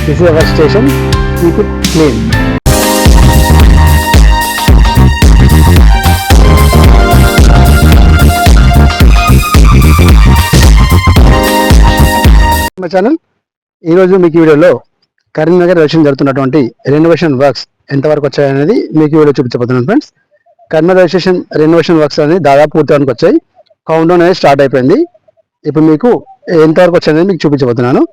This is our station, keep it clean. మా channel ఈరోజు మీకు ఈ వీడియోలో కరీంనగర్ రైల్వే జరుగుతున్నటువంటి రెనోవేషన్ వర్క్స్ ఎంతవరకు వచ్చాయనేది మీకు ఈ వీడియో చూపించబోతున్నాను friends. Karimnagar railway station renovation works అనేది దాదాపు పూర్తికి వచ్చాయి. కౌంట్ డౌన్ అనేది స్టార్ట్ అయిపోయింది. ఇప్పుడు మీకు ఎంతవరకు వచ్చాయనేది మీకు చూపించబోతున్నాను.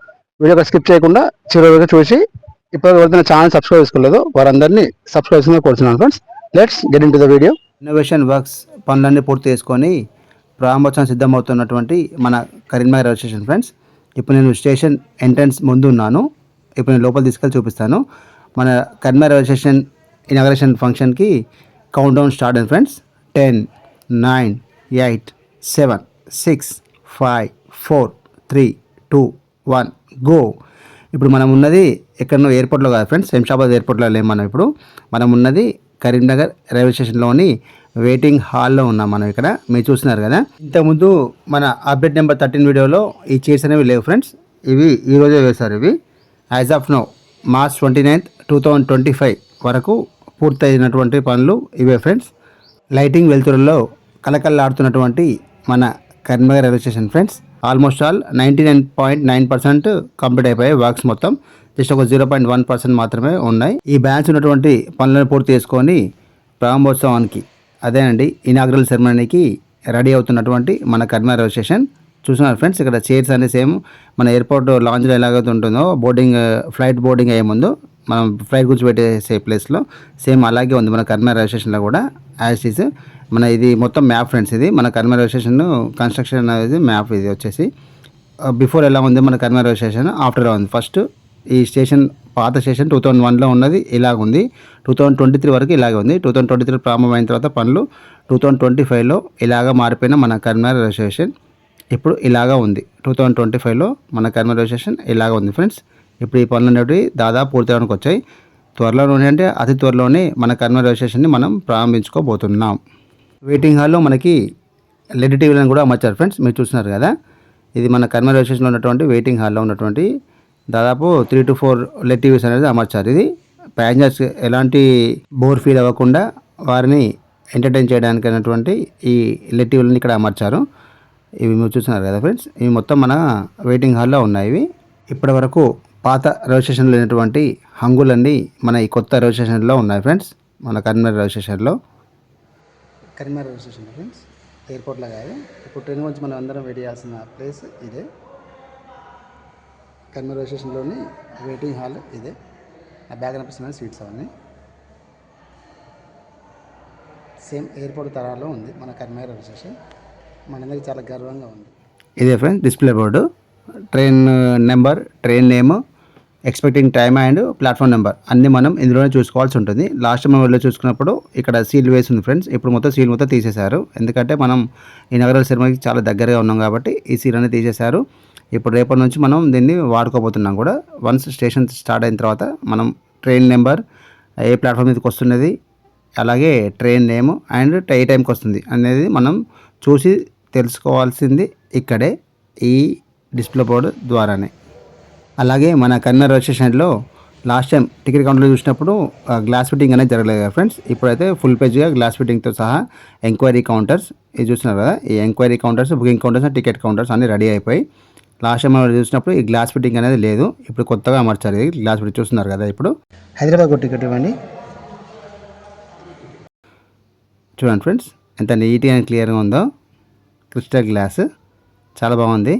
వీడియో స్కిప్ చేయకుండా చివరి వరకు చూసి ఇప్పుడు ఎవరైనా ఛానల్ సబ్స్క్రైబ్ చేసుకోలేదో వారందరినీ సబ్స్క్రైబ్ చేసుకుని కోరుతున్నాను friends. Let's get in to the video. Renovation works పనులన్నీ పూర్తి చేసుకొని ప్రారంభోత్సవం సిద్ధమవుతున్నటువంటి మన కరీంనగర్ రైల్వే స్టేషన్ ఫ్రెండ్స్. ఇప్పుడు నేను స్టేషన్ ఎంట్రన్స్ ముందు ఉన్నాను. ఇప్పుడు నేను లోపల తీసుకెళ్ళి చూపిస్తాను. మన కరీంనగర్ రైల్వే స్టేషన్ ఇనాగరేషన్ ఫంక్షన్కి కౌంట్ డౌన్ స్టార్ట్ అయింది ఫ్రెండ్స్. 10, 9, 8, 7, 6, 5, 4, 3, 2, 1 గో. ఇప్పుడు మనం ఉన్నది ఎక్కడనో ఎయిర్పోర్ట్లో కాదు ఫ్రెండ్స్, శంషాబాద్ ఎయిర్పోర్ట్లో లేము. మనం ఉన్నది కరీంనగర్ రైల్వే స్టేషన్లోని వెయిటింగ్ హాల్లో ఉన్నాం మనం. ఇక్కడ మీరు చూస్తున్నారు కదా, ఇంతకుముందు మన అప్డేట్ నెంబర్ 13 వీడియోలో ఈ చైర్స్ అనేవి లేవు ఫ్రెండ్స్. ఇవి ఈరోజే వేశారు. ఇవి యాజ్ ఆఫ్ నో మార్చ్ 29, 2025 వరకు పూర్తయినటువంటి పనులు ఇవే ఫ్రెండ్స్. లైటింగ్ వెలుతురులో కలకల్లాడుతున్నటువంటి మన Karimnagar railway station friends. Almost all 99.9% complete అయిపోయాయి వర్క్స్ మొత్తం. జస్ట్ ఒక 0.1% మాత్రమే ఉన్నాయి. ఈ బ్యాలెన్స్ ఉన్నటువంటి పనులను పూర్తి చేసుకొని ప్రారంభోత్సవానికి, అదేనండి ఇనాగ్రల్ సెరమనీకి రెడీ అవుతున్నటువంటి మన కరీంనగర్ రైల్వే స్టేషన్. చూస్తున్నారు ఫ్రెండ్స్, ఇక్కడ చైర్స్ అనే సేమ్ మన ఎయిర్పోర్ట్ లాంజ్లో ఎలాగైతే ఉంటుందో ఫ్లైట్ బోర్డింగ్ అయ్యే ముందు మనం ఫ్లైట్ గురించి పెట్టేసే ప్లేస్లో సేమ్ అలాగే ఉంది మన కరీంనగర్ రైల్వే స్టేషన్లో కూడా యాజ్ ఈజ్. మన ఇది మొత్తం మ్యాప్ ఫ్రెండ్స్. ఇది మన కరీంనగర్ రైల్వే స్టేషన్ కన్స్ట్రక్షన్ అనేది మ్యాప్. ఇది వచ్చేసి బిఫోర్ ఎలా ఉంది మన కరీంనగర్ రైల్వే స్టేషన్, ఆఫ్టర్ ఎలా ఉంది. ఫస్ట్ ఈ స్టేషన్ పాత స్టేషన్ 2001లో ఉన్నది ఇలాగుంది. 2023 వరకు ఇలాగే ఉంది. 2023 ప్రారంభమైన తర్వాత పనులు 2025లో ఇలాగా మారిపోయిన మన కరీంనగర్ రైల్వే స్టేషన్ ఇప్పుడు ఇలాగా ఉంది. 2025లో మన కరీంనగర్ రైల్వే స్టేషన్ ఇలాగా ఉంది ఫ్రెండ్స్. ఇప్పుడు ఈ పనులు అనేవి దాదాపు పూర్తవడానికి వచ్చాయి. త్వరలోనే అంటే అతి త్వరలోనే మన కరీంనగర్ రైల్వే స్టేషన్ని మనం ప్రారంభించుకోబోతున్నాం. వెయిటింగ్ హాల్లో మనకి లెడ్ టీవీలను కూడా అమర్చారు ఫ్రెండ్స్. మీరు చూస్తున్నారు కదా, ఇది మన కరీంనగర్ రైల్వే స్టేషన్లో ఉన్నటువంటి వెయిటింగ్ హాల్లో ఉన్నటువంటి దాదాపు 3 to 4 లెడ్ టీవీస్ అనేది అమర్చారు. ఇది ప్యాసింజర్స్ ఎలాంటి బోర్ ఫీల్ అవ్వకుండా వారిని ఎంటర్టైన్ చేయడానికి అనేటువంటి ఈ లెడ్ టీవీలను ఇక్కడ అమర్చారు. ఇవి మీరు చూస్తున్నారు కదా ఫ్రెండ్స్, ఇవి మొత్తం మన వెయిటింగ్ హాల్లో ఉన్నాయి. ఇవి ఇప్పటి వరకు పాత రైల్వే స్టేషన్లో లేనటువంటి హంగులన్నీ మన ఈ కొత్త రైల్వే స్టేషన్లో ఉన్నాయి ఫ్రెండ్స్. మన కరీంనగర్ రైల్వే స్టేషన్లో, కరీంనగర్ రైల్వే స్టేషన్ ఫ్రెండ్స్, ఎయిర్పోర్ట్లో కాదు. ఇప్పుడు ట్రైన్ గురించి మనం అందరం వెయిట్ చేయాల్సిన ప్లేస్ ఇదే. కరీంనగర్ రైల్వే స్టేషన్లోని వెయిటింగ్ హాల్ ఇదే. ఆ బ్యాగ్ కనిపిస్తున్న సీట్స్ అవన్నీ సేమ్ ఎయిర్పోర్ట్ తరాలో ఉంది మన కరీంనగర్ రైల్వే స్టేషన్. మనందరికీ చాలా గర్వంగా ఉంది. ఇదే friends display board, train number, train name, expecting time and platform number అన్నీ మనం ఇందులోనే చూసుకోవాల్సి ఉంటుంది. లాస్ట్ మనం వెళ్ళి చూసుకున్నప్పుడు ఇక్కడ సీల్ వేసి ఉంది ఫ్రెండ్స్. ఇప్పుడు మొత్తం సీల్ మొత్తం తీసేశారు. ఎందుకంటే మనం ఈ నగరాల సినిమాకి చాలా దగ్గరగా ఉన్నాం కాబట్టి ఈ సీల్ అనేది తీసేశారు. ఇప్పుడు రేపటి నుంచి మనం దీన్ని వాడుకోబోతున్నాం కూడా. వన్స్ స్టేషన్ స్టార్ట్ అయిన తర్వాత మనం ట్రైన్ నెంబర్, ఏ ప్లాట్ఫామ్ మీదకి వస్తున్నది, అలాగే ట్రైన్ నేమ్ అండ్ ఏ టైంకి వస్తుంది అనేది మనం చూసి తెలుసుకోవాల్సింది ఇక్కడే ఈ డిస్ప్లే బోర్డు ద్వారానే. అలాగే మన కరీంనగర్ రైల్వే స్టేషన్లో లాస్ట్ టైం టికెట్ కౌంటర్లో చూసినప్పుడు గ్లాస్ ఫిట్టింగ్ అనేది జరగలేదు కదా ఫ్రెండ్స్. ఇప్పుడైతే ఫుల్ పేజ్గా గ్లాస్ ఫిట్టింగ్తో సహా ఎంక్వైరీ కౌంటర్స్ ఇది చూస్తున్నారు కదా. ఈ enquiry counters, booking counters, ticket counters అన్నీ రెడీ అయిపోయి లాస్ట్ టైం మనం చూసినప్పుడు ఈ గ్లాస్ ఫిట్టింగ్ అనేది లేదు. ఇప్పుడు కొత్తగా అమర్చారు ఇది గ్లాస్ ఫిట్టింగ్. చూస్తున్నారు కదా, ఇప్పుడు హైదరాబాద్ టికెట్ ఇవ్వండి. చూడండి ఫ్రెండ్స్ ఎంత నీట్గా అండ్ క్లియర్గా ఉందో. క్రిస్టల్ గ్లాస్ చాలా బాగుంది.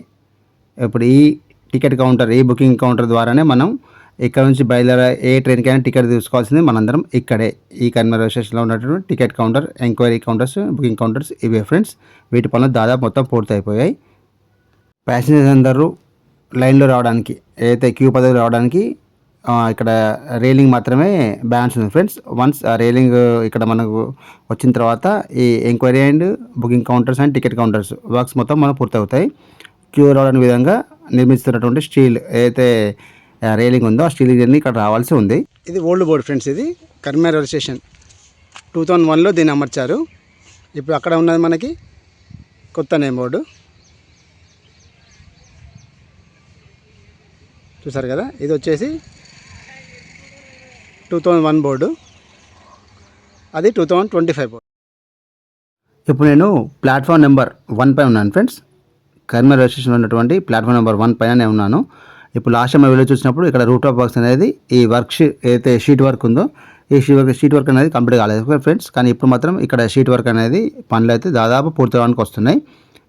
ఇప్పుడు ఈ టికెట్ కౌంటర్, ఈ బుకింగ్ కౌంటర్ ద్వారానే మనం ఇక్కడ నుంచి బయలుదేరే ఏ ట్రైన్కైనా టికెట్ తీసుకోవాల్సింది మనందరం ఇక్కడే ఈ కరీంనగర్ రైల్వే స్టేషన్లో ఉన్నటువంటి ticket counter, enquiry counters, booking counters ఇవే ఫ్రెండ్స్. వీటి పనులు దాదాపు మొత్తం పూర్తయిపోయాయి. ప్యాసింజర్స్ అందరూ లైన్లో రావడానికి, ఏదైతే క్యూ పద్ధతి రావడానికి ఇక్కడ రైలింగ్ మాత్రమే బ్యాలెన్స్ ఉంది ఫ్రెండ్స్. వన్స్ ఆ రైలింగ్ ఇక్కడ మనకు వచ్చిన తర్వాత ఈ enquiry and booking counters and ticket counters works మొత్తం మనం పూర్తవుతాయి. క్యూ రావడానికి విధంగా నిర్మిస్తున్నటువంటి స్టీల్ ఏదైతే రైలింగ్ ఉందో ఆ స్టీల్ జర్నీ ఇక్కడ రావాల్సి ఉంది. ఇది ఓల్డ్ బోర్డు ఫ్రెండ్స్. ఇది కరీంనగర్ రైల్వే స్టేషన్ 2001లో దీన్ని అమర్చారు. ఇప్పుడు అక్కడ ఉన్నది మనకి కొత్త నేమ్ బోర్డు. చూసారు కదా, ఇది వచ్చేసి 2001 బోర్డు, అది 2025 బోర్డు. ఇప్పుడు నేను ప్లాట్ఫామ్ నెంబర్ 1 పైన ఉన్నాను ఫ్రెండ్స్. కరీంనగర్ రైల్వే స్టేషన్లో ఉన్నటువంటి ప్లాట్ఫామ్ నెంబర్ 1 పైన ఉన్నాను. ఇప్పుడు లాస్ట్ టైం వీడియో చూసినప్పుడు ఇక్కడ రూట్ ఆఫ్ వర్క్స్ అనేది ఈ వర్క్ ఏదైతే షీట్ వర్క్ ఉందో ఈ షీట్ వర్క్ అనేది కంప్లీట్ కాలేదు ఫ్రెండ్స్. కానీ ఇప్పుడు మాత్రం ఇక్కడ షీట్ వర్క్ అనేది పనులు అయితే దాదాపు పూర్తవడానికి వస్తున్నాయి.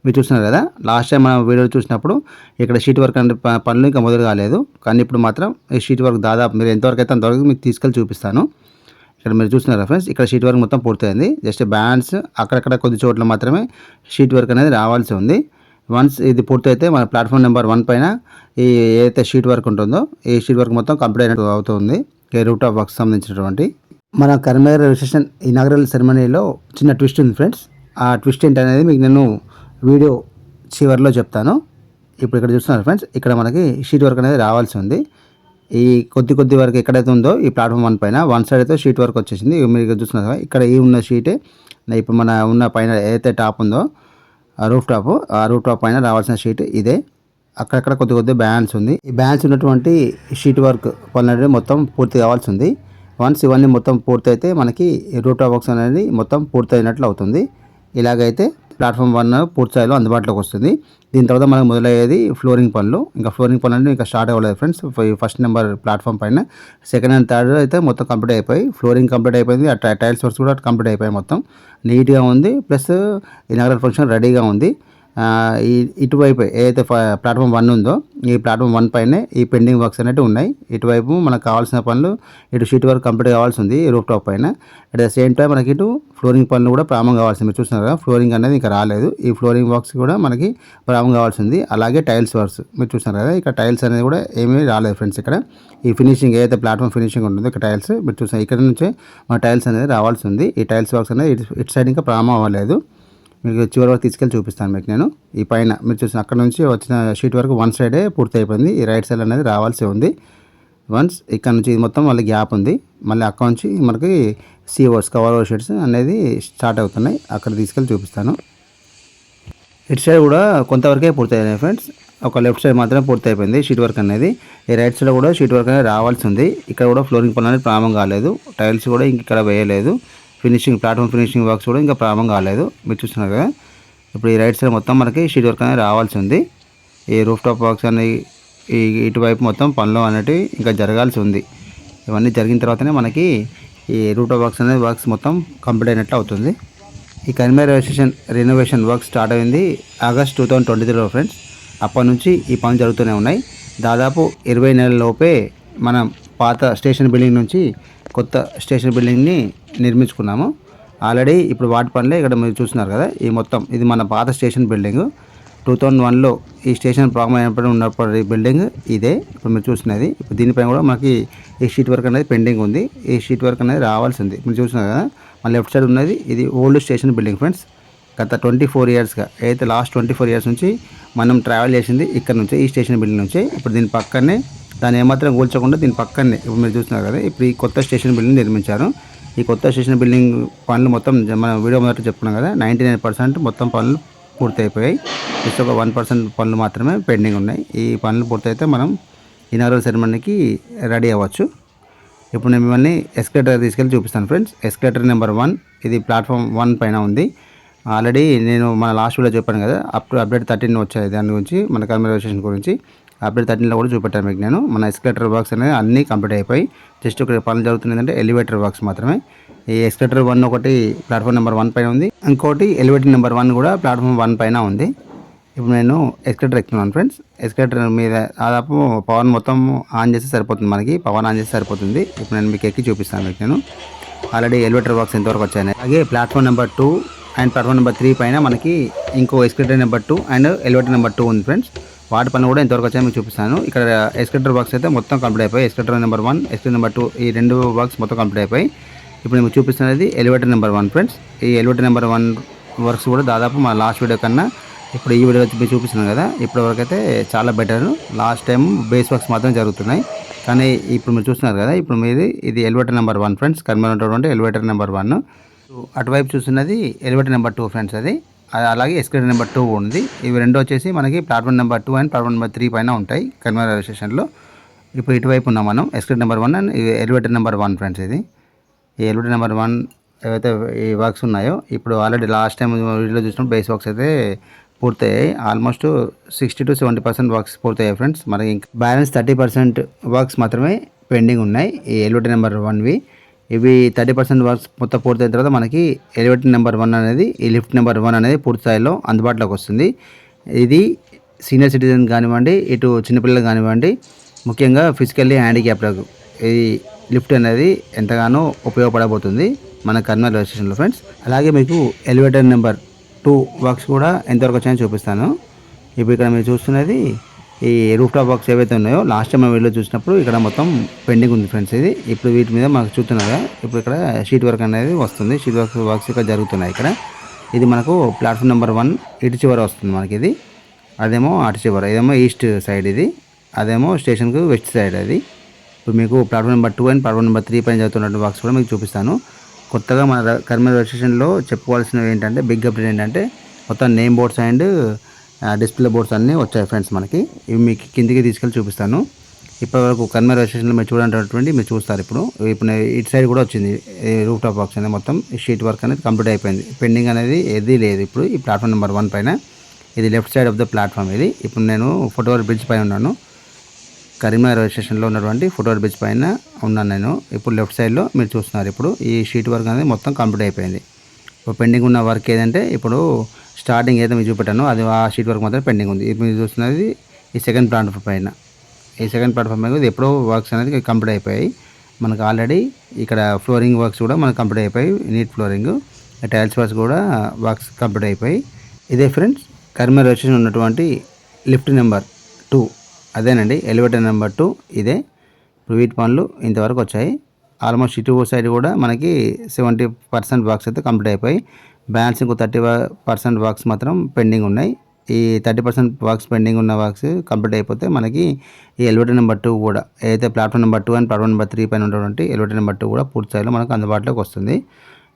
మీరు చూస్తున్నారు కదా, లాస్ట్ టైం మనం వీడియో చూసినప్పుడు ఇక్కడ షీట్ వర్క్ అనే పనులు ఇంకా మొదలు కాలేదు. కానీ ఇప్పుడు మాత్రం ఈ షీట్ వర్క్ దాదాపు మీరు ఎంతవరకు అయితే అంతవరకు మీకు తీసుకెళ్ళి చూపిస్తాను. ఇక్కడ మీరు చూస్తున్నారు ఫ్రెండ్స్, ఇక్కడ షీట్ వర్క్ మొత్తం పూర్తయింది. జస్ట్ బ్యాండ్స్ అక్కడక్కడ కొద్ది చోట్ల మాత్రమే షీట్ వర్క్ అనేది రావాల్సి ఉంది. వన్స్ ఇది పూర్తయితే మన ప్లాట్ఫామ్ నెంబర్ 1 పైన ఈ ఏదైతే షీట్ వర్క్ ఉంటుందో ఈ షీట్ వర్క్ మొత్తం కంప్లీట్ అయినట్టు అవుతుంది. రూట్ ఆఫ్ వర్క్ సంబంధించినటువంటి మన కరీంనగర్ రైల్వే స్టేషన్ ఇనాగరల్ సెరమనీలో చిన్న ట్విస్ట్ ఉంది ఫ్రెండ్స్. ఆ ట్విస్ట్ ఏంటనేది మీకు నేను వీడియో చివరిలో చెప్తాను. ఇప్పుడు ఇక్కడ చూస్తున్నారు ఫ్రెండ్స్, ఇక్కడ మనకి షీట్ వర్క్ అనేది రావాల్సి ఉంది. ఈ కొద్ది వరకు ఎక్కడైతే ఉందో ఈ ప్లాట్ఫామ్ 1 పైన వన్ సైడ్ అయితే షీట్ వర్క్ వచ్చేసింది. మీరు ఇక్కడ చూస్తున్నారు కదా, ఇక్కడ ఈ ఉన్న షీటే ఇప్పుడు మన ఉన్న పైన ఏదైతే టాప్ ఉందో ఆ రూఫ్ టాప్ పైన రావాల్సిన షీట్ ఇదే. అక్కడక్కడ కొద్ది బ్యాలెన్స్ ఉంది. ఈ బ్యాలెన్స్ ఉన్నటువంటి షీట్ వర్క్ పనులు మొత్తం పూర్తి కావాల్సి ఉంది. వన్స్ ఇవన్నీ మొత్తం పూర్తయితే మనకి రూట్ ఆఫ్ వర్క్స్ అనేది మొత్తం పూర్తయినట్లు అవుతుంది. ఇలాగైతే ప్లాట్ఫామ్ 1 పూర్తి స్థాయిలో అందుబాటులోకి వస్తుంది. దీని తర్వాత మనకు మొదలయ్యేది ఫ్లోరింగ్ పనులు. ఇంకా ఫ్లోరింగ్ పనులు అంటే ఇంకా స్టార్ట్ అవ్వలేదు ఫ్రెండ్స్. ఫస్ట్ నెంబర్ ప్లాట్ఫామ్ పైన సెకండ్ అండ్ థర్డ్ అయితే మొత్తం కంప్లీట్ అయిపోయి ఫ్లోరింగ్ కంప్లీట్ అయిపోయింది. ఆ టైల్స్ వర్క్స్ కూడా కంప్లీట్ అయిపోయాయి. మొత్తం నీట్గా ఉంది. ప్లస్ ఇనాగరల్ ఫంక్షన్ రెడీగా ఉంది. ఇటువైపు ఏదైతే ప్లాట్ఫామ్ 1 ఉందో ఈ ప్లాట్ఫామ్ 1 పైనే ఈ పెండింగ్ వర్క్స్ అనేవి ఉన్నాయి. ఇటువైపు మనకు కావాల్సిన పనులు ఇటు షీట్ వర్క్ కంప్లీట్ కావాల్సి ఉంది రూఫ్ టాప్ పైన. అట్ ద సేమ్ టైం మనకి ఇటు ఫ్లోరింగ్ పనులు కూడా ప్రారంభం కావాల్సింది. మీరు చూస్తున్నారు కదా, ఫ్లోరింగ్ అనేది ఇంకా రాలేదు. ఈ ఫ్లోరింగ్ వర్క్స్ కూడా మనకి ప్రారంభం కావాల్సి ఉంది. అలాగే టైల్స్ వర్క్స్ మీరు చూస్తున్నారు కదా, ఇక్కడ టైల్స్ అనేది కూడా ఏమీ రాలేదు ఫ్రెండ్స్. ఇక్కడ ఈ ఫినిషింగ్ ఏదైతే ప్లాట్ఫామ్ ఫినిషింగ్ ఉంటుందో ఇక్కడ టైల్స్ మీరు చూస్తున్నారు, ఇక్కడ నుంచే మన టైల్స్ అనేది రావాల్సి ఉంది. ఈ టైల్స్ వర్క్స్ అనేది ఇటు సైడ్ ఇంకా ప్రారంభం అవ్వలేదు. మీకు చివరి వరకు తీసుకెళ్ళి చూపిస్తాను మీకు నేను. ఈ పైన మీరు చూసిన అక్కడ నుంచి వచ్చిన షీట్ వరకు వన్ సైడే పూర్తి అయిపోయింది. ఈ రైట్ సైడ్ అనేది రావాల్సి ఉంది. వన్స్ ఇక్కడ నుంచి ఇది మొత్తం మళ్ళీ గ్యాప్ ఉంది. మళ్ళీ అక్కడ నుంచి మనకి సీవర్స్ కవర్ షీట్స్ అనేది స్టార్ట్ అవుతున్నాయి. అక్కడ తీసుకెళ్ళి చూపిస్తాను. ఇటు సైడ్ కూడా కొంతవరకే పూర్తి అయినాయి ఫ్రెండ్స్. ఒక లెఫ్ట్ సైడ్ మాత్రమే పూర్తి అయిపోయింది షీట్ వర్క్ అనేది. ఈ రైట్ సైడ్ కూడా షీట్ వర్క్ అనేది రావాల్సి ఉంది. ఇక్కడ కూడా ఫ్లోరింగ్ పనులు అనేది ప్రారంభం కాలేదు. టైల్స్ కూడా ఇక్కడ వేయలేదు. ఫినిషింగ్ ప్లాట్ఫామ్ ఫినిషింగ్ వర్క్స్ కూడా ఇంకా ప్రారంభం కాలేదు. మీరు చూస్తున్నారు కదా, ఇప్పుడు ఈ రైట్ సైడ్ మొత్తం మనకి షీట్ వర్క్ అనేది రావాల్సి ఉంది. ఈ రూఫ్ టాప్ వర్క్స్ అనేవి ఇటువైపు మొత్తం పనులు అనేవి ఇంకా జరగాల్సి ఉంది. ఇవన్నీ జరిగిన తర్వాతనే మనకి ఈ రూఫ్ టాప్ వర్క్స్ అనేది వర్క్స్ మొత్తం కంప్లీట్ అయినట్లు అవుతుంది. ఈ Karimnagar railway station renovation work start అయింది ఆగస్ట్ 2023లో ఫ్రెండ్స్. అప్పటి నుంచి ఈ పనులు జరుగుతూనే ఉన్నాయి. దాదాపు 20 నెలల లోపే మనం పాత స్టేషన్ బిల్డింగ్ నుంచి కొత్త స్టేషన్ బిల్డింగ్ని నిర్మించుకున్నాము. ఆల్రెడీ ఇప్పుడు వాటి పనులే ఇక్కడ మీరు చూస్తున్నారు కదా, ఈ మొత్తం ఇది మన పాత స్టేషన్ బిల్డింగ్. 2001లో ఈ స్టేషన్ ప్రారంభం అయినప్పుడు ఉన్నప్పటి బిల్డింగ్ ఇదే ఇప్పుడు మీరు చూస్తున్నది. ఇప్పుడు దీనిపైన కూడా మనకి ఈ షీట్ వర్క్ అనేది పెండింగ్ ఉంది. ఈ షీట్ వర్క్ అనేది రావాల్సి ఉంది. మీరు చూస్తున్నారు కదా, మన లెఫ్ట్ సైడ్ ఉన్నది ఇది ఓల్డ్ స్టేషన్ బిల్డింగ్ ఫ్రెండ్స్. గత 24 ఇయర్స్గా అయితే లాస్ట్ 24 ఇయర్స్ నుంచి మనం ట్రావెల్ చేసింది ఇక్కడ నుంచి ఈ స్టేషన్ బిల్డింగ్ నుంచి. ఇప్పుడు దీని పక్కనే దాన్ని ఏమాత్రం కూల్చకుండా దీని పక్కనే ఇప్పుడు మీరు చూస్తున్నారు కదా, ఇప్పుడు ఈ కొత్త స్టేషన్ బిల్డింగ్ నిర్మించారు. ఈ కొత్త స్టేషన్ బిల్డింగ్ పనులు మొత్తం మన వీడియో మొదట చెప్పుకున్నాం కదా, 99% మొత్తం పనులు పూర్తి అయిపోయాయి. జస్ట్ ఒక 1% పనులు మాత్రమే పెండింగ్ ఉన్నాయి. ఈ పనులు పూర్తయితే మనం ఇనాగరల్ సెరమనీకి రెడీ అవ్వచ్చు. ఇప్పుడు నేను మిమ్మల్ని ఎస్కలేటర్ తీసుకెళ్ళి చూపిస్తాను ఫ్రెండ్స్. ఎస్కలేటర్ నెంబర్ 1 ఇది ప్లాట్ఫామ్ 1 పైన ఉంది. ఆల్రెడీ నేను మన లాస్ట్ వీడియో చెప్పాను కదా, అప్డేట్ 13 వచ్చాయి దాని గురించి, మన కరీంనగర్ రైల్వే స్టేషన్ గురించి. అప్డేట్ 13లో కూడా చూపెట్టాను మీకు నేను. మన ఎస్కలేటర్ వర్క్స్ అనేది అన్నీ కంప్లీట్ అయిపోయి జస్ట్ ఇక్కడ పనులు జరుగుతుంది అంటే ఎలివేటర్ వర్క్స్ మాత్రమే. ఈ ఎస్కలేటర్ 1 ఒకటి ప్లాట్ఫామ్ నెంబర్ 1 పైన ఉంది, ఇంకోటి ఎలివేటర్ నెంబర్ 1 కూడా ప్లాట్ఫామ్ 1 పైన ఉంది. ఇప్పుడు నేను ఎస్కలేటర్ ఎక్కుతున్నాను ఫ్రెండ్స్. ఎస్కలేటర్ మీద దాదాపు పవర్ మొత్తం ఆన్ చేస్తే సరిపోతుంది, మనకి పవర్ ఆన్ చేస్తే సరిపోతుంది. ఇప్పుడు నేను మీకు ఎక్కి చూపిస్తాను మీకు నేను. ఆల్రెడీ ఎలివేటర్ వర్క్స్ ఎంతవరకు వచ్చాయి. అలాగే platform number 2 and platform number 3 పైన మనకి ఇంకో escalator number 2 and elevator number 2 ఉంది ఫ్రెండ్స్. వాటి పనులు కూడా ఎంతవరకు వచ్చాయో మీకు చూపిస్తాను. ఇక్కడ ఎస్కలేటర్ వర్క్స్ అయితే మొత్తం కంప్లీట్ అయిపోయి, ఎస్కలేటర్ నెంబర్ 1 ఎస్కలేటర్ నెంబర్ 2 ఈ 2 వర్క్స్ మొత్తం కంప్లీట్ అయిపోయి. ఇప్పుడు నేను చూపిస్తున్నది ఎలివేటర్ నెంబర్ 1 ఫ్రెండ్స్. ఈ ఎలివేటర్ నెంబర్ 1 వర్క్స్ కూడా దాదాపు మన లాస్ట్ వీడియో కన్నా ఇప్పుడు ఈ వీడియో మీరు చూపిస్తున్నాను కదా, ఇప్పటివరకు అయితే చాలా better. Last time base works మాత్రం జరుగుతున్నాయి, కానీ ఇప్పుడు మీరు చూస్తున్నారు కదా, ఇప్పుడు మీది ఇది ఎలివేటర్ నెంబర్ 1 ఫ్రెండ్స్. కరీంనగర్ ఉన్నటువంటి ఎలివేటర్ నెంబర్ 1. అటువైపు చూస్తున్నది ఎలివేటర్ నెంబర్ 2 ఫ్రెండ్స్. అది అలాగే ఎస్కలేటర్ నెంబర్ 2 ఉంది. ఇవి రెండు వచ్చేసి మనకి platform number 2 and platform number 3 పైన ఉంటాయి కరీంనగర్ రైల్వే స్టేషన్లో. ఇప్పుడు ఇటువైపు ఉన్నాం మనం escalator number 1 and elevator number 1 friends. ఇది ఈ ఎలివేటర్ నెంబర్ 1 ఏవైతే ఈ వర్క్స్ ఉన్నాయో ఇప్పుడు ఆల్రెడీ లాస్ట్ టైం వీడియోలో చూసినప్పుడు బేస్ వర్క్స్ అయితే పూర్తయ్యాయి. ఆల్మోస్ట్ 60-70% వర్క్స్ పూర్తయ్యాయి ఫ్రెండ్స్. మనకి ఇంకా బ్యాలెన్స్ 30% వర్క్స్ మాత్రమే పెండింగ్ ఉన్నాయి ఈ ఎలివేటర్ నెంబర్ 1వి. ఇవి 30% వర్క్స్ మొత్తం పూర్తయిన తర్వాత మనకి ఎలివేటర్ నెంబర్ 1 అనేది ఈ లిఫ్ట్ నెంబర్ 1 అనేది పూర్తి స్థాయిలో అందుబాటులోకి వస్తుంది. ఇది సీనియర్ సిటిజన్ కానివ్వండి, ఇటు చిన్నపిల్లలు కానివ్వండి, ముఖ్యంగా ఫిజికల్లీ హ్యాండిక్యాప్లకు ఈ లిఫ్ట్ అనేది ఎంతగానో ఉపయోగపడబోతుంది మన కర్నూలు రైల్వే స్టేషన్లో ఫ్రెండ్స్. అలాగే మీకు ఎలివేటర్ నెంబర్ 2 వర్క్స్ కూడా ఎంతవరకు వచ్చాయని చూపిస్తాను. ఇప్పుడు ఇక్కడ మీరు చూస్తున్నది ఈ రూఫ్ టాప్ వర్క్స్ ఏవైతే ఉన్నాయో లాస్ట్ టైం వీడియో చూసినప్పుడు ఇక్కడ మొత్తం పెండింగ్ ఉంది ఫ్రెండ్స్. ఇది ఇప్పుడు వీటి మీద మాకు చూస్తున్నారా, ఇప్పుడు ఇక్కడ షీట్ వర్క్ అనేది వస్తుంది. షీట్ వర్క్స్ ఇక్కడ జరుగుతున్నాయి ఇక్కడ. ఇది మనకు ప్లాట్ఫామ్ నెంబర్ 1 ఇటు చివర వస్తుంది మనకి. ఇది అదేమో అటు చివర, ఇదేమో ఈస్ట్ సైడ్, ఇది అదేమో స్టేషన్కు వెస్ట్ సైడ్. అది ఇప్పుడు మీకు platform number 2 and platform number 3 పైన జరుగుతున్న వర్క్స్ కూడా మీకు చూపిస్తాను. కొత్తగా మన కర్నూలు రైల్వే స్టేషన్లో చెప్పుకోవాల్సినవి ఏంటంటే బిగ్ అప్డేట్ ఏంటంటే మొత్తం name boards and display boards అన్నీ వచ్చాయి ఫ్రెండ్స్ మనకి. ఇవి మీకు కిందికి తీసుకెళ్ళి చూపిస్తాను. ఇప్పటివరకు కర్నూలు రైల్వే స్టేషన్లో మీరు చూడాలంటే మీరు చూస్తారు. ఇప్పుడు ఇటు సైడ్ కూడా వచ్చింది రూఫ్ టాప్ వర్క్స్ అనేది, మొత్తం షీట్ వర్క్ అనేది కంప్లీట్ అయిపోయింది. పెండింగ్ అనేది ఏది లేదు ఇప్పుడు ఈ ప్లాట్ఫామ్ నెంబర్ 1 పైన. ఇది left side of the platform. ఇది ఇప్పుడు నేను ఫుట్ఓవర్ బ్రిడ్జ్ పైన ఉన్నాను. కరీంనగర్ రైల్వే స్టేషన్లో ఉన్నటువంటి ఫుట్ఓవర్ బ్రిడ్జ్ పైన ఉన్నాను నేను. ఇప్పుడు లెఫ్ట్ సైడ్లో మీరు చూస్తున్నారు. ఇప్పుడు ఈ షీట్ వర్క్ అనేది మొత్తం కంప్లీట్ అయిపోయింది. ఇప్పుడు పెండింగ్ ఉన్న వర్క్ ఏదంటే ఇప్పుడు స్టార్టింగ్ ఏదైతే మీరు చూపెట్టానో అది ఆ షీట్ వర్క్ మాత్రం పెండింగ్ ఉంది. ఇప్పుడు మీరు చూస్తున్నది ఈ సెకండ్ ప్లాట్ఫామ్ పైన. ఈ సెకండ్ ప్లాట్ఫామ్ పైన ఇది ఎప్పుడో వర్క్స్ అనేది కంప్లీట్ అయిపోయాయి మనకు. ఆల్రెడీ ఇక్కడ ఫ్లోరింగ్ వర్క్స్ కూడా మనకు కంప్లీట్ అయిపోయి, నీట్ ఫ్లోరింగ్, టైల్స్ వర్క్స్ కూడా వర్క్స్ కంప్లీట్ అయిపోయి. ఇదే ఫ్రెండ్స్ కరీంనగర్ రైల్వే స్టేషన్ ఉన్నటువంటి లిఫ్ట్ నెంబర్ 2, అదేనండి ఎలివేటర్ నెంబర్ 2 ఇదే. ఇప్పుడు వీటి పనులు ఇంతవరకు వచ్చాయి. ఆల్మోస్ట్ ఇటు సైడ్ కూడా మనకి 70% వర్క్స్ అయితే కంప్లీట్ అయిపోయి, బ్యాలెన్స్ ఇంకో 30% వర్క్స్ మాత్రం పెండింగ్ ఉన్నాయి. ఈ 30% వర్క్స్ పెండింగ్ ఉన్న వర్క్స్ కంప్లీట్ అయిపోతే మనకి ఈ ఎలివేటర్ నెంబర్ 2 కూడా ఏదైతే platform number 2 and platform number 3 పైన ఉన్నటువంటి ఎలివేటర్ నెంబర్ 2 కూడా పూర్తి స్థాయిలో మనకు అందుబాటులోకి వస్తుంది.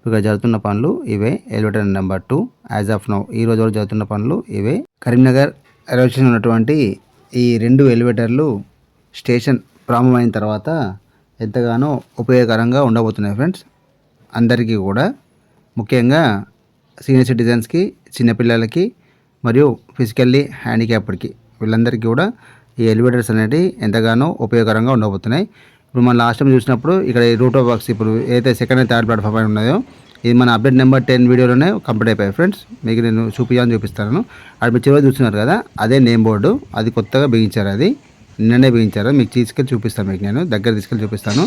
ఇక్కడ జరుగుతున్న పనులు ఇవే. Elevator number 2 as of now ఈ రోజు వరకు జరుగుతున్న పనులు ఇవే. కరీంనగర్ రైల్వే స్టేషన్ ఉన్నటువంటి ఈ 2 ఎలివేటర్లు స్టేషన్ ప్రారంభమైన తర్వాత ఎంతగానో ఉపయోగకరంగా ఉండబోతున్నాయి ఫ్రెండ్స్ అందరికీ కూడా. ముఖ్యంగా సీనియర్ సిటిజన్స్కి, చిన్నపిల్లలకి మరియు ఫిజికల్లీ హ్యాండిక్యాప్డ్కి వీళ్ళందరికీ కూడా ఈ ఎలివేటర్స్ అనేవి ఎంతగానో ఉపయోగకరంగా ఉండబోతున్నాయి. ఇప్పుడు మనం లాస్ట్ టైం చూసినప్పుడు ఇక్కడ ఈ రూట్ ఆఫ్ వర్క్స్ ఇప్పుడు ఏదైతే సెకండ్ అండ్ థర్డ్ ప్లాట్ఫామ్ పైన ఉన్నాయో ఇది మన అప్డేట్ నెంబర్ 10 వీడియోలోనే కంప్లీట్ అయిపోయాయి ఫ్రెండ్స్. మీకు నేను చూపిస్తాను. అది మీరు చివరి చూస్తున్నారు కదా, అదే నేమ్ బోర్డు. అది కొత్తగా బిగించారు, అది నిన్ననే బిగించారు. మీకు తీసుకెళ్ళి చూపిస్తాను, మీకు నేను దగ్గర తీసుకెళ్ళి చూపిస్తాను.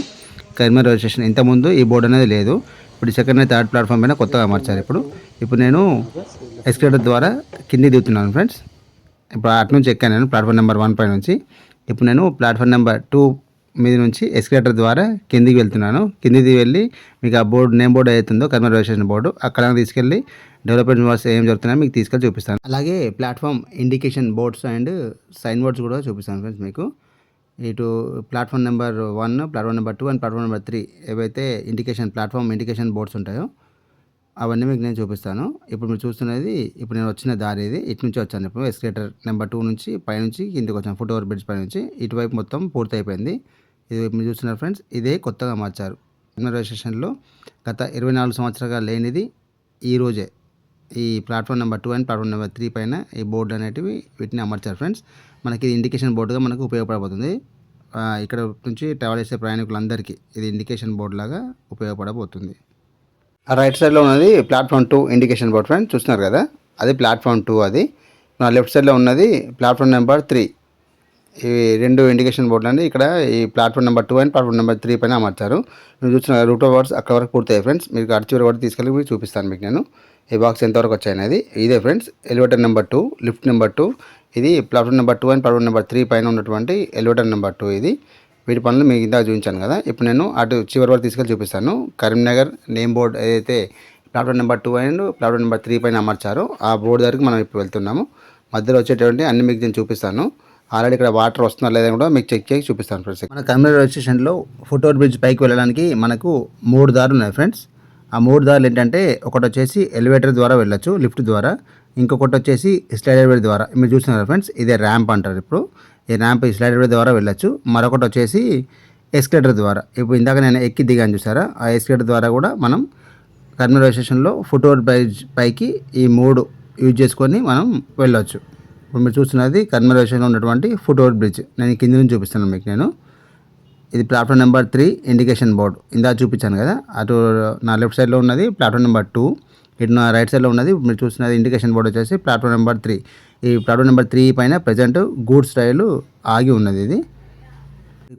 కరీంనగర్ రైల్వే స్టేషన్ ఇంతకుముందు ఈ బోర్డు అనేది లేదు. ఇప్పుడు సెకండ్ అండ్ థర్డ్ ప్లాట్ఫామ్ పైన కొత్తగా అమర్చారు. ఇప్పుడు నేను ఎస్కలేటర్ ద్వారా కిందికి దిగుతున్నాను ఫ్రెండ్స్. ఇప్పుడు అటు నుంచి ఎక్కాను నేను ప్లాట్ఫామ్ నెంబర్ 1 పై నుంచి. ఇప్పుడు నేను ప్లాట్ఫామ్ నెంబర్ 2 మీద నుంచి ఎస్కలేటర్ ద్వారా కిందికి వెళ్తున్నాను. కిందికి వెళ్ళి మీకు ఆ బోర్డు నేమ్ బోర్డు అవుతుందో కరీంనగర్ రైల్వే స్టేషన్ బోర్డు అక్కడ తీసుకెళ్ళి డెవలప్మెంట్ వర్క్స్ ఏం జరుగుతున్నాయో మీకు తీసుకెళ్ళి చూపిస్తాను. అలాగే platform indication boards and sign boards కూడా చూపిస్తాను ఫ్రెండ్స్ మీకు. ఇటు platform number 1, platform number 2 and platform number 3 ఏవైతే ప్లాట్ఫామ్ ఇండికేషన్ బోర్డ్స్ ఉంటాయో అవన్నీ మీకు నేను చూపిస్తాను. ఇప్పుడు మీరు చూస్తున్నది ఇప్పుడు నేను వచ్చిన దారి ఇది. ఇటు నుంచి వచ్చాను. ఇప్పుడు ఎస్కలేటర్ నెంబర్ 2 నుంచి పైనుంచి కిందికి వచ్చాను. ఫుట్ ఓవర్ బ్రిడ్జ్ పై నుంచి ఇటువైపు మొత్తం పూర్తి అయిపోయింది. ఇది మీరు చూస్తున్నారు ఫ్రెండ్స్, ఇదే కొత్తగా మార్చారు రైల్వే స్టేషన్లో. గత 24 సంవత్సరాలుగా లేనిది ఈరోజే ఈ platform number 2 and platform number 3 పైన ఈ బోర్డు అనేటివి వీటిని అమర్చారు ఫ్రెండ్స్. మనకి ఇది ఇండికేషన్ బోర్డుగా మనకు ఉపయోగపడబోతుంది. ఇక్కడ నుంచి ట్రావెల్ చేసే ప్రయాణికులందరికీ ఇది ఇండికేషన్ బోర్డు లాగా ఉపయోగపడబోతుంది. రైట్ సైడ్లో ఉన్నది ప్లాట్ఫామ్ 2 ఇండికేషన్ బోర్డ్ ఫ్రెండ్స్, చూస్తున్నారు కదా, అది ప్లాట్ఫామ్ 2. అది నా లెఫ్ట్ సైడ్లో ఉన్నది ప్లాట్ఫామ్ నెంబర్ 3. ఈ 2 ఇండికేషన్ బోర్డులు అండి ఇక్కడ ఈ platform number 2 and platform number 3 పైన అమర్చారు. మీరు చూసిన రూట్ ఆఫ్ వర్క్స్ అక్కడ వరకు పూర్తయ్యాయి ఫ్రెండ్స్. మీకు అటు చివరి వరకు తీసుకెళ్ళి మీకు చూపిస్తాను మీకు నేను ఈ బాక్స్ ఎంతవరకు వచ్చాయనేది. ఇదే friends elevator number 2, lift number 2. ఇది platform number 2 and platform number 3 పైన ఉన్నటువంటి ఎలివేటర్ నెంబర్ 2 ఇది. వీటి పనులు మీకు ఇందాక చూపించాను కదా, ఇప్పుడు నేను అటు చివరి వరకు తీసుకెళ్ళి చూపిస్తాను. కరీంనగర్ నేమ్ బోర్డ్ ఏదైతే platform number 2 and platform number 3 పైన అమర్చారో ఆ బోర్డు దగ్గరికి మనం ఇప్పుడు వెళ్తున్నాము. మధ్యలో వచ్చేటువంటి అన్ని మీకు నేను చూపిస్తాను. ఆల్రెడీ ఇక్కడ వాటర్ వస్తున్నా లేదని కూడా మీకు చెక్ చేసి చూపిస్తాను ఫ్రెండ్స్. మన కరీంనగర్ రైల్వే స్టేషన్లో ఫుట్ ఓవర్ బ్రిడ్జ్ పైకి వెళ్ళడానికి మనకు 3 దారులు ఉన్నాయి ఫ్రెండ్స్. ఆ 3 దారులు ఏంటంటే ఒకటి వచ్చేసి ఎలివేటర్ ద్వారా వెళ్ళొచ్చు లిఫ్ట్ ద్వారా, ఇంకొకటి వచ్చేసి స్లైడర్ ద్వారా. మీరు చూస్తున్నారు ఫ్రెండ్స్, ఇదే ర్యాంప్ అంటారు. ఇప్పుడు ఈ ర్యాంప్ ఈ స్లైడర్ ద్వారా వెళ్ళొచ్చు. మరొకటి వచ్చేసి ఎస్కలేటర్ ద్వారా. ఇప్పుడు ఇందాక నేను ఎక్కి దిగాను చూసారా, ఆ ఎస్కలేటర్ ద్వారా కూడా మనం కరీంనగర్ రైల్వే స్టేషన్లో ఫుట్ ఓవర్ బ్రిడ్జ్ పైకి ఈ 3 యూజ్ చేసుకొని మనం వెళ్ళొచ్చు. ఇప్పుడు మీరు చూస్తున్నది కరీంనగర్ రైల్వే స్టేషన్లో ఉన్నటువంటి ఫుట్ ఓవర్ బ్రిడ్జ్. నేను కింద నుంచి చూపిస్తాను మీకు నేను. ఇది ప్లాట్ఫామ్ నెంబర్ 3 ఇండికేషన్ బోర్డు ఇందాక చూపించాను కదా, అటు నా లెఫ్ట్ సైడ్లో ఉన్నది ప్లాట్ఫామ్ నెంబర్ 2, ఇటు నా రైట్ సైడ్లో ఉన్నది మీరు చూస్తున్నది ఇండికేషన్ బోర్డు వచ్చేసి ప్లాట్ఫామ్ నెంబర్ 3. ఈ ప్లాట్ఫామ్ నెంబర్ 3 పైన ప్రజెంట్ గూడ్స్ రైలు ఆగి ఉన్నది. ఇది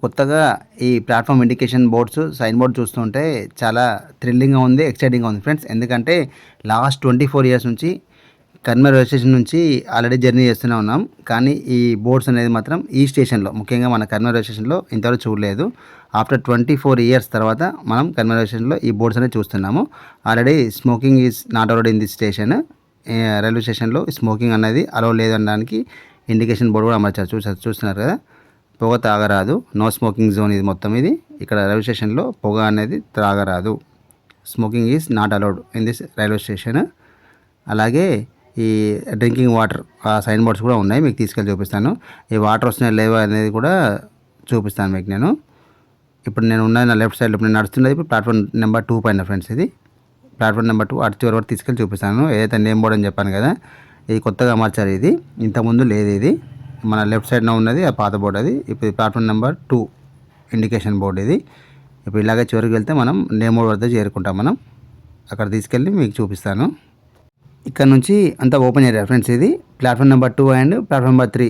కొత్తగా ఈ platform indication boards sign board చూస్తుంటే చాలా థ్రిల్లింగ్గా ఉంది, ఎక్సైటింగ్గా ఉంది ఫ్రెండ్స్. ఎందుకంటే లాస్ట్ 24 ఇయర్స్ నుంచి కరీంనగర్ రైల్వే స్టేషన్ నుంచి ఆల్రెడీ జర్నీ చేస్తూనే ఉన్నాం. కానీ ఈ బోర్డ్స్ అనేది మాత్రం ఈ స్టేషన్లో, ముఖ్యంగా మన కరీంనగర్ రైల్వే స్టేషన్లో ఇంతవరకు చూడలేదు. ఆఫ్టర్ 24 ఇయర్స్ తర్వాత మనం కరీంనగర్ రైల్వే స్టేషన్లో ఈ బోర్డ్స్ అనేది చూస్తున్నాము. Already smoking is not allowed in this station. Railway స్టేషన్లో స్మోకింగ్ అనేది అలౌ లేదనడానికి ఇండికేషన్ బోర్డు కూడా అమర్చారు. చూస్తున్నారు కదా, పొగ తాగరాదు, నో స్మోకింగ్ జోన్ ఇది మొత్తం. ఇది ఇక్కడ రైల్వే స్టేషన్లో పొగ అనేది తాగరాదు, smoking is not allowed in this railway station. అలాగే ఈ డ్రింకింగ్ వాటర్ ఆ సైన్ బోర్డ్స్ కూడా ఉన్నాయి, మీకు తీసుకెళ్ళి చూపిస్తాను. ఈ వాటర్ వస్తున్నాయి లేవా అనేది కూడా చూపిస్తాను మీకు నేను. ఇప్పుడు నేను ఉన్నది నా లెఫ్ట్ సైడ్లో, ఇప్పుడు నేను నడుస్తున్నది ఇప్పుడు ప్లాట్ఫామ్ నెంబర్ 2 పైన ఫ్రెండ్స్. ఇది ప్లాట్ఫామ్ నెంబర్ 2 అటు చివరి వరకు తీసుకెళ్ళి చూపిస్తాను. ఏదైతే నేమ్ బోర్డ్ అని చెప్పాను కదా, ఇది కొత్తగా అమర్చారు. ఇది ఇంతకుముందు లేదు. ఇది మన లెఫ్ట్ సైడ్లో ఉన్నది ఆ పాత బోర్డు. అది ఇప్పుడు ప్లాట్ఫామ్ నెంబర్ 2 ఇండికేషన్ బోర్డు. ఇది ఇప్పుడు ఇలాగే చివరికి వెళ్తే మనం నేమ్ బోర్డు వద్ద చేరుకుంటాం. మనం అక్కడ తీసుకెళ్ళి మీకు చూపిస్తాను. ఇక్కడ నుంచి అంతా ఓపెన్ ఏరియా ఫ్రెండ్స్. ఇది platform number 2 and platform number 3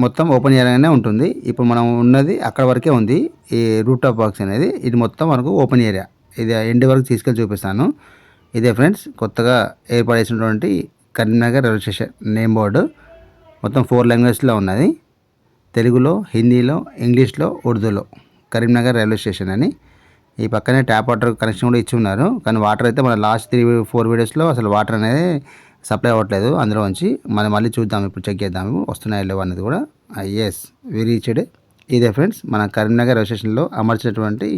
మొత్తం ఓపెన్ ఏరియానే ఉంటుంది. ఇప్పుడు మనం ఉన్నది అక్కడ వరకే ఉంది ఈ రూట్ టాప్ బాక్స్ అనేది. ఇది మొత్తం మనకు ఓపెన్ ఏరియా. ఇది ఎండ్ వరకు తీసుకెళ్ళి చూపిస్తాను. ఇదే ఫ్రెండ్స్ కొత్తగా ఏర్పడేసినటువంటి Karimnagar railway station name board. మొత్తం 4 లాంగ్వేజ్లో ఉన్నది, తెలుగులో, హిందీలో, ఇంగ్లీష్లో, ఉర్దూలో. కరీంనగర్ రైల్వే స్టేషన్ అని. ఈ పక్కనే ట్యాప్ వాటర్ కనెక్షన్ కూడా ఇచ్చి ఉన్నారు. కానీ వాటర్ అయితే మన లాస్ట్ 3-4 వీడియోస్లో అసలు వాటర్ అనేది సప్లై అవ్వట్లేదు అందులో నుంచి. మనం మళ్ళీ చూద్దాం, ఇప్పుడు చెక్ చేద్దాము వస్తున్నాయో లేవు అనేది కూడా. Yes we reached. ఇదే ఫ్రెండ్స్ మన కరీంనగర్ రైల్వే స్టేషన్లో అమర్చినటువంటి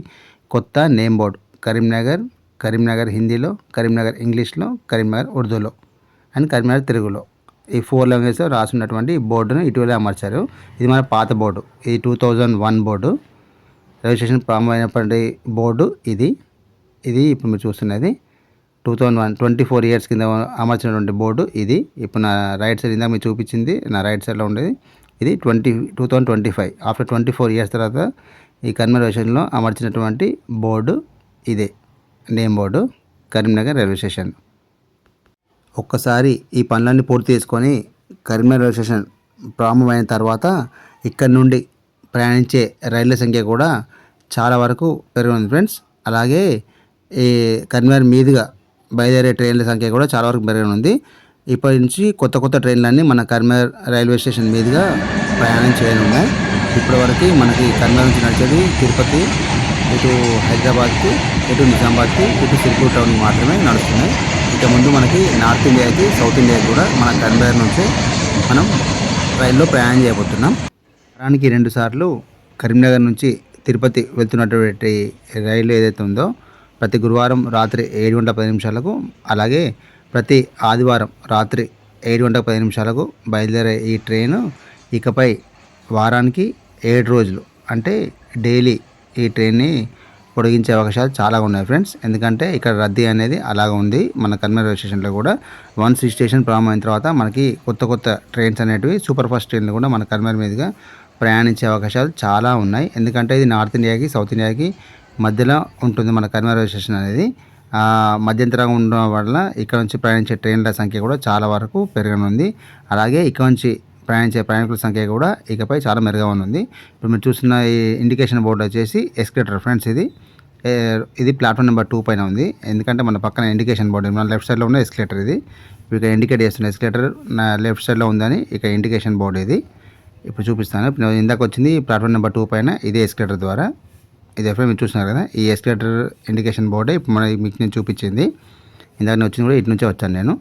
కొత్త నేమ్ బోర్డు. కరీంనగర్, కరీంనగర్ హిందీలో, కరీంనగర్ ఇంగ్లీష్లో, కరీంనగర్ ఉర్దూలో అండ్ కరీంనగర్ తెలుగులో. ఈ 4 లాంగ్వేజ్లో రాసున్నటువంటి బోర్డును ఇటీవలే అమర్చారు. ఇది మన పాత బోర్డు. ఇది 2001 బోర్డు. రైల్వే స్టేషన్ ప్రారంభమైనటువంటి బోర్డు ఇది. ఇది ఇప్పుడు మీరు చూస్తున్నది 2001 24 ఇయర్స్ కింద అమర్చినటువంటి బోర్డు ఇది. ఇప్పుడు నా రైట్ సైడ్ ఇందాక మీరు చూపించింది నా రైట్ సైడ్లో ఉండేది. ఇది 2025 ఆఫ్టర్ 24 ఇయర్స్ తర్వాత ఈ కరీంనగర్ రైల్వే స్టేషన్లో అమర్చినటువంటి బోర్డు ఇదే name board Karimnagar railway station. ఒక్కసారి ఈ పనులన్నీ పూర్తి చేసుకొని కరీంనగర్ రైల్వే స్టేషన్ ప్రారంభమైన తర్వాత ఇక్కడ నుండి ప్రయాణించే రైళ్ల సంఖ్య కూడా చాలా వరకు పెరిగింది ఫ్రెండ్స్. అలాగే ఈ కరీంనగర్ మీదుగా బయలుదేరే ట్రైన్ల సంఖ్య కూడా చాలా వరకు పెరగనుంది. ఇప్పటి నుంచి కొత్త కొత్త ట్రైన్లన్నీ మన కరీంనగర్ రైల్వే స్టేషన్ మీదుగా ప్రయాణం చేయనున్నాయి. ఇప్పటివరకు మనకి కరీంనగర్ నుంచి నడిచేది తిరుపతి, ఇటు హైదరాబాద్కి, ఇటు నిజామాబాద్కి, ఇటు సిరిపూర్ టౌన్కి మాత్రమే నడుస్తున్నాయి. ఇక ముందు మనకి నార్త్ ఇండియాకి, సౌత్ ఇండియాకి కూడా మన కరీంనగర్ నుంచే మనం రైల్లో ప్రయాణం చేయబోతున్నాం. వారానికి 2 సార్లు కరీంనగర్ నుంచి తిరుపతి వెళ్తున్నటువంటి రైలు ఏదైతే ఉందో ప్రతి గురువారం రాత్రి 7:10 అలాగే ప్రతి ఆదివారం రాత్రి 7:10 బయలుదేరే ఈ ట్రైను ఇకపై వారానికి 7 రోజులు అంటే డైలీ ఈ ట్రైన్ని పొడిగించే అవకాశాలు చాలా ఉన్నాయి ఫ్రెండ్స్. ఎందుకంటే ఇక్కడ రద్దీ అనేది అలాగ ఉంది మన కరీంనగర్ రైల్వే స్టేషన్లో కూడా. వన్స్ ఈ స్టేషన్ ప్రారంభమైన తర్వాత మనకి కొత్త కొత్త ట్రైన్స్ అనేటివి సూపర్ ఫాస్ట్ ట్రైన్లు కూడా మన కరీంనగర్ మీదుగా ప్రయాణించే అవకాశాలు చాలా ఉన్నాయి. ఎందుకంటే ఇది నార్త్ ఇండియాకి, సౌత్ ఇండియాకి మధ్యలో ఉంటుంది మన కరీంనగర్ రైల్వే స్టేషన్ అనేది. మధ్యంతరంగా ఉండడం వల్ల ఇక్కడ నుంచి ప్రయాణించే ట్రైన్ల సంఖ్య కూడా చాలా వరకు పెరగనుంది. అలాగే ఇక్కడ నుంచి ప్రయాణించే ప్రయాణికుల సంఖ్య కూడా ఇకపై చాలా మెరుగ్గా ఉంది. ఇప్పుడు మీరు చూస్తున్న ఈ ఇండికేషన్ బోర్డు వచ్చేసి ఎస్కలేటర్ ఫ్రెండ్స్. ఇది ప్లాట్ఫామ్ నెంబర్ 2 పైన ఉంది. ఎందుకంటే మన పక్కన ఇండికేషన్ బోర్డు మన లెఫ్ట్ సైడ్లో ఉన్న ఎస్కలేటర్. ఇది ఇక్కడ ఇండికేట్ చేస్తున్న ఎస్కలేటర్ నా లెఫ్ట్ సైడ్లో ఉందని ఇక ఇండికేషన్ బోర్డు ఇది ఇప్పుడు చూపిస్తాను. ఇప్పుడు ఇందాక వచ్చింది ప్లాట్ఫామ్ నెంబర్ 2 పైన ఇదే ఎస్కలేటర్ ద్వారా. ఇది ఎప్పుడు మీరు చూస్తున్నారు కదా, ఈ ఎస్కలేటర్ ఇండికేషన్ బోర్డే ఇప్పుడు మీకు నేను చూపించింది. ఇందాక నేను వచ్చింది కూడా ఇటు నుంచే వచ్చాను నేను.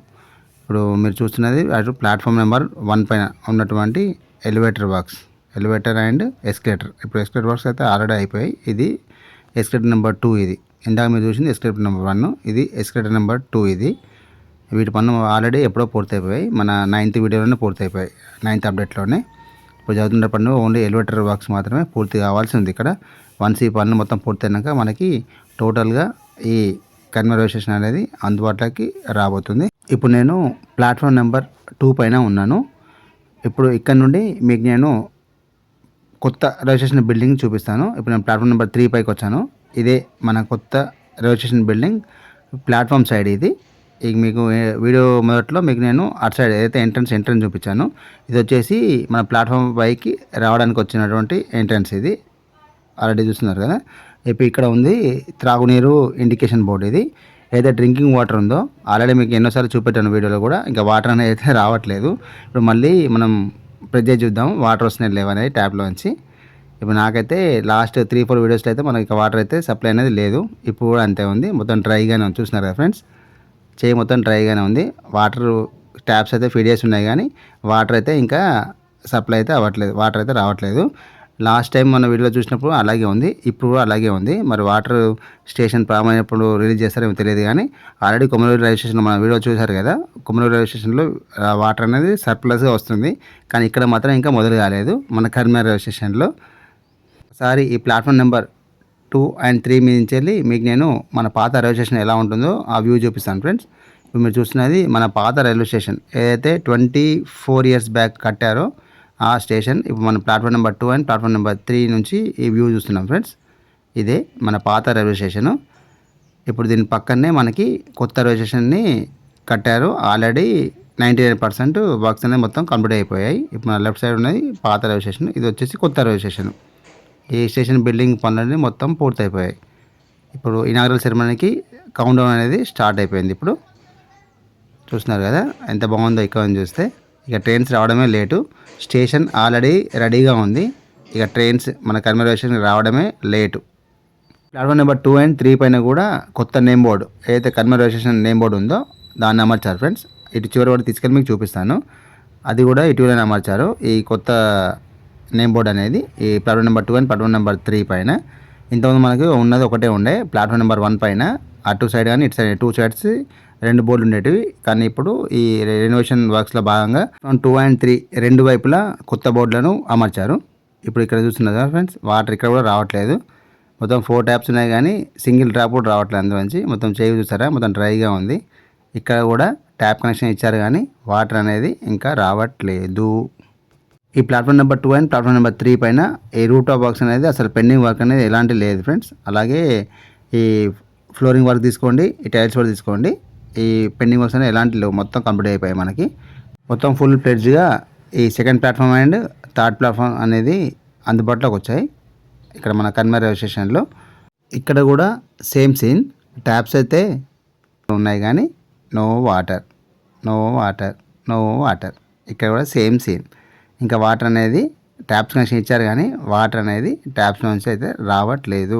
ఇప్పుడు మీరు చూస్తున్నది అటు ప్లాట్ఫామ్ నెంబర్ 1 పైన ఉన్నటువంటి ఎలివేటర్ అండ్ ఎస్కలేటర్. ఇప్పుడు ఎస్కలేటర్ వర్క్స్ అయితే ఆల్రెడీ అయిపోయాయి. ఇది ఎస్కలేటర్ నెంబర్ 2 ఇది. ఇందాక మీరు చూసింది ఎస్కలేటర్ నెంబర్ 1, ఇది ఎస్కలేటర్ నెంబర్ 2 ఇది. వీటి పనులు ఆల్రెడీ ఎప్పుడో పూర్తయిపోయాయి. మన 9th వీడియోలోనే పూర్తయిపోయాయి, 9th అప్డేట్లోనే. ఇప్పుడు జరుగుతున్న పనులు ఓన్లీ ఎలివేటర్ వర్క్స్ మాత్రమే పూర్తి కావాల్సి ఉంది. ఇక్కడ వన్స్ ఈ పనులు మొత్తం పూర్తయినాక మనకి టోటల్గా ఈ కరీంనగర్ రైల్వే స్టేషన్ అనేది అందుబాటులోకి రాబోతుంది. ఇప్పుడు నేను ప్లాట్ఫామ్ నెంబర్ 2 పైన ఉన్నాను. ఇప్పుడు ఇక్కడ నుండి మీకు నేను కొత్త రైల్వే స్టేషన్ బిల్డింగ్ చూపిస్తాను. ఇప్పుడు నేను ప్లాట్ఫామ్ నెంబర్ 3 పైకి వచ్చాను. ఇదే మన కొత్త railway station building platform side ఇది. ఇక మీకు వీడియో మొదట్లో మీకు నేను అటు సైడ్ ఏదైతే ఎంట్రన్స్ చూపించాను, ఇది వచ్చేసి మన ప్లాట్ఫామ్ పైకి రావడానికి వచ్చినటువంటి ఎంట్రన్స్. ఇది ఆల్రెడీ చూస్తున్నారు కదా. ఇప్పుడు ఇక్కడ ఉంది త్రాగునీరు ఇండికేషన్ బోర్డు. ఇది ఏదైతే డ్రింకింగ్ వాటర్ ఉందో ఆల్రెడీ మీకు ఎన్నోసార్లు చూపెట్టాను వీడియోలో కూడా, ఇంకా వాటర్ అనేది అయితే రావట్లేదు. ఇప్పుడు మళ్ళీ మనం ప్రెస్ చేసి చూద్దాం వాటర్ వస్తున్నాయి లేవనేది ట్యాప్లోంచి. ఇప్పుడు నాకైతే లాస్ట్ 3-4 వీడియోస్లో అయితే మనకి వాటర్ అయితే సప్లై అనేది లేదు. ఇప్పుడు కూడా అంతే ఉంది, మొత్తం డ్రైగానే ఉంది. చూస్తున్నారు కదా ఫ్రెండ్స్, చేయి మొత్తం డ్రైగానే ఉంది. వాటర్ ట్యాప్స్ అయితే ఫీడ్ చేసి ఉన్నాయి కానీ వాటర్ అయితే ఇంకా సప్లై అయితే అవ్వట్లేదు, వాటర్ అయితే రావట్లేదు. లాస్ట్ టైం మన వీడియోలో చూసినప్పుడు అలాగే ఉంది, ఇప్పుడు కూడా అలాగే ఉంది. మరి వాటర్ స్టేషన్ ప్రారంభమైనప్పుడు రిలీజ్ చేస్తారేమో తెలియదు కానీ ఆల్రెడీ కొమరవెల్లి రైల్వే స్టేషన్ మన వీడియో చూశారు కదా. కొమరవెల్లి రైల్వే స్టేషన్లో వాటర్ అనేది సర్ప్లస్గా వస్తుంది, కానీ ఇక్కడ మాత్రం ఇంకా మొదలు కాలేదు మన కరీంనగర్ రైల్వే స్టేషన్లో. ఒకసారి ఈ ప్లాట్ఫామ్ నెంబర్ 2 and 3 మీద నుంచి వెళ్ళి మీకు నేను మన పాత రైల్వే స్టేషన్ ఎలా ఉంటుందో ఆ వ్యూ చూపిస్తాను ఫ్రెండ్స్. ఇప్పుడు మీరు చూస్తున్నది మన పాత రైల్వే స్టేషన్, ఏదైతే 24 years బ్యాక్ కట్టారో ఆ స్టేషన్. ఇప్పుడు మన platform number 2 and platform number 3 నుంచి ఈ వ్యూ చూస్తున్నాం ఫ్రెండ్స్. ఇదే మన పాత రైల్వే స్టేషను. ఇప్పుడు దీని పక్కనే మనకి కొత్త రైల్వే స్టేషన్ని కట్టారు. ఆల్రెడీ 99% వర్క్స్ అనేది మొత్తం కంప్లీట్ అయిపోయాయి. ఇప్పుడు మన లెఫ్ట్ సైడ్ ఉన్నది పాత రైల్వే స్టేషన్, ఇది వచ్చేసి కొత్త రైల్వే స్టేషన్. ఈ స్టేషన్ బిల్డింగ్ పనులన్నీ మొత్తం పూర్తయిపోయాయి. ఇప్పుడు ఇనాగరల్ సెరమనీకి కౌంట్ డౌన్ అనేది స్టార్ట్ అయిపోయింది. ఇప్పుడు చూస్తున్నారు కదా ఎంత బాగుందో ఇక్కడ నుంచి చూస్తే. ఇక ట్రైన్స్ రావడమే లేటు, స్టేషన్ ఆల్రెడీ రెడీగా ఉంది. ఇక ట్రైన్స్ మన కరీంనగర్ రైల్వే స్టేషన్కి రావడమే లేటు. ప్లాట్ఫామ్ నెంబర్ 2 and 3 పైన కూడా కొత్త నేమ్ బోర్డు, ఏదైతే Karimnagar railway station name board ఉందో దాన్ని అమర్చారు ఫ్రెండ్స్. ఇటు చివరి వరకు తీసుకెళ్ళి మీకు చూపిస్తాను. అది కూడా ఇటీవలనే అమర్చారు ఈ కొత్త నేమ్ బోర్డ్ అనేది ఈ platform number 2 and platform number 3 పైన. ఇంతకుముందు మనకి ఉన్నది ఒకటే ఉండే ప్లాట్ఫామ్ నెంబర్ 1 పైన, అటు సైడ్ కానీ ఇటు సైడ్ 2 sides 2 బోర్డులు ఉండేటివి. కానీ ఇప్పుడు ఈ రెనోవేషన్ వర్క్స్లో భాగంగా 2 and 3 రెండు వైపులా కొత్త బోర్డులను అమర్చారు. ఇప్పుడు ఇక్కడ చూస్తున్నారు కదా ఫ్రెండ్స్, వాటర్ ఇక్కడ కూడా రావట్లేదు. మొత్తం 4 taps ఉన్నాయి కానీ సింగిల్ డ్రాప్ కూడా రావట్లేదు. అందులోంచి మొత్తం చేయి చూసారా మొత్తం డ్రైగా ఉంది. ఇక్కడ కూడా ట్యాప్ కనెక్షన్ ఇచ్చారు కానీ వాటర్ అనేది ఇంకా రావట్లేదు. ఈ platform number 2 and platform number 3 పైన ఈ రూట్ ఆఫ్ వర్క్స్ అనేది అసలు పెండింగ్ వర్క్ అనేది ఎలాంటి లేదు ఫ్రెండ్స్. అలాగే ఈ ఫ్లోరింగ్ వర్క్ తీసుకోండి, ఈ టైల్స్ వర్క్ తీసుకోండి, ఈ పెండింగ్ వర్క్స్ అనేది ఎలాంటి లేవు, మొత్తం కంప్లీట్ అయిపోయాయి. మనకి మొత్తం ఫుల్ ప్లెడ్జ్గా ఈ second platform and third platform అనేది అందుబాటులోకి వచ్చాయి ఇక్కడ మన కరీంనగర్ రైల్వే స్టేషన్లో. ఇక్కడ కూడా సేమ్ సీన్, ట్యాప్స్ అయితే ఉన్నాయి కానీ no water, no water, no water. ఇక్కడ కూడా సేమ్ సీన్, ఇంకా వాటర్ అనేది ట్యాప్స్ కనెక్షన్ ఇచ్చారు కానీ వాటర్ అనేది ట్యాప్స్ నుంచి అయితే రావట్లేదు.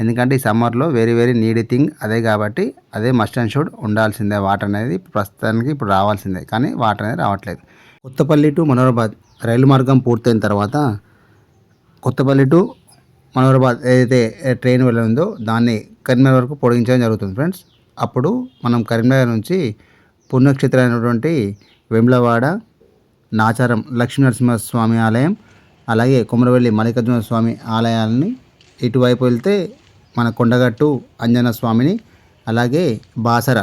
ఎందుకంటే ఈ సమ్మర్లో వెరీ నీడీ థింగ్ అదే కాబట్టి అదే మస్ట్ అండ్ షుడ్ ఉండాల్సిందే. వాటర్ అనేది ప్రస్తుతానికి ఇప్పుడు రావాల్సిందే కానీ వాటర్ అనేది రావట్లేదు. కొత్తపల్లి టు మనోహరాబాద్ రైలు మార్గం పూర్తయిన తర్వాత కొత్తపల్లి టు మనోహరాబాద్ ఏదైతే ట్రైన్ వెళ్ళిందో దాన్ని కరీంనగర్ వరకు పొడిగించడం జరుగుతుంది ఫ్రెండ్స్. అప్పుడు మనం కరీంనగర్ నుంచి పుణ్యక్షేత్రమైనటువంటి వేములవాడ, నాచారం లక్ష్మీనరసింహస్వామి ఆలయం, అలాగే కొమరవెల్లి మల్లికార్జున స్వామి ఆలయాలని ఇటువైపు వెళ్తే మన కొండగట్టు అంజన స్వామిని, అలాగే బాసర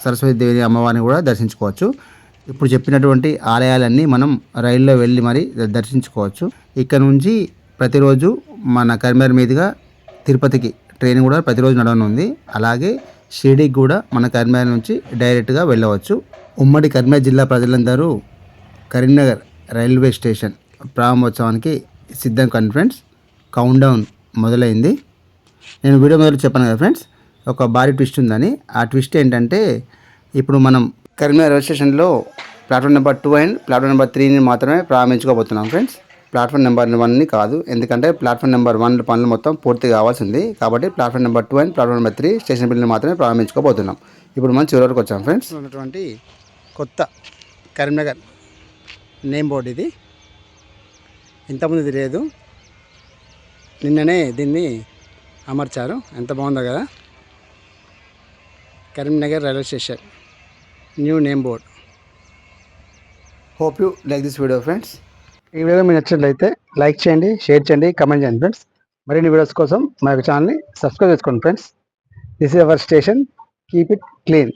సరస్వతి దేవి అమ్మవారిని కూడా దర్శించుకోవచ్చు. ఇప్పుడు చెప్పినటువంటి ఆలయాలన్నీ మనం రైల్లో వెళ్ళి మరి దర్శించుకోవచ్చు. ఇక్కడ నుంచి ప్రతిరోజు మన కరీంనగర్ మీదుగా తిరుపతికి ట్రైన్ కూడా ప్రతిరోజు నడవనుంది. అలాగే షిరిడీకి కూడా మన కరీంనగర్ నుంచి డైరెక్ట్గా వెళ్ళవచ్చు. ఉమ్మడి కరీంనగర్ జిల్లా ప్రజలందరూ కరీంనగర్ రైల్వే స్టేషన్ ప్రారంభోత్సవానికి సిద్ధం కండి ఫ్రెండ్స్. కౌంట్ డౌన్ మొదలైంది. నేను వీడియో మొదలు చెప్పాను కదా ఫ్రెండ్స్, ఒక భారీ ట్విస్ట్ ఉందని. ఆ ట్విస్ట్ ఏంటంటే ఇప్పుడు మనం కరీంనగర్ రైల్వే స్టేషన్లో platform number 2 and platform number 3ని మాత్రమే ప్రారంభించుకోబోతున్నాం ఫ్రెండ్స్. ప్లాట్ఫామ్ నెంబర్ 1ని కాదు, ఎందుకంటే ప్లాట్ఫామ్ నెంబర్ 1 పనులు మొత్తం పూర్తి కావాల్సింది. కాబట్టి platform number 2 and platform number 3 station building మాత్రమే ప్రారంభించుకోబోతున్నాం. ఇప్పుడు మనం చివరి వరకు వచ్చాం ఫ్రెండ్స్. ఉన్నటువంటి కొత్త కరీంనగర్ నేమ్ బోర్డు ఇది. ఇంతకుముందు ఇది లేదు, నిన్ననే దీన్ని అమర్చారు. ఎంత బాగుందో కదా, Karimnagar railway station new name board. Hope you like this video friends. ఈ వీడియో మీకు నచ్చినట్లయితే లైక్ చేయండి, షేర్ చేయండి, కమెంట్ చేయండి ఫ్రెండ్స్. మరిన్ని వీడియోస్ కోసం మా యొక్క ఛానల్ని సబ్స్క్రైబ్ చేసుకోండి friends. This is our station, keep it clean.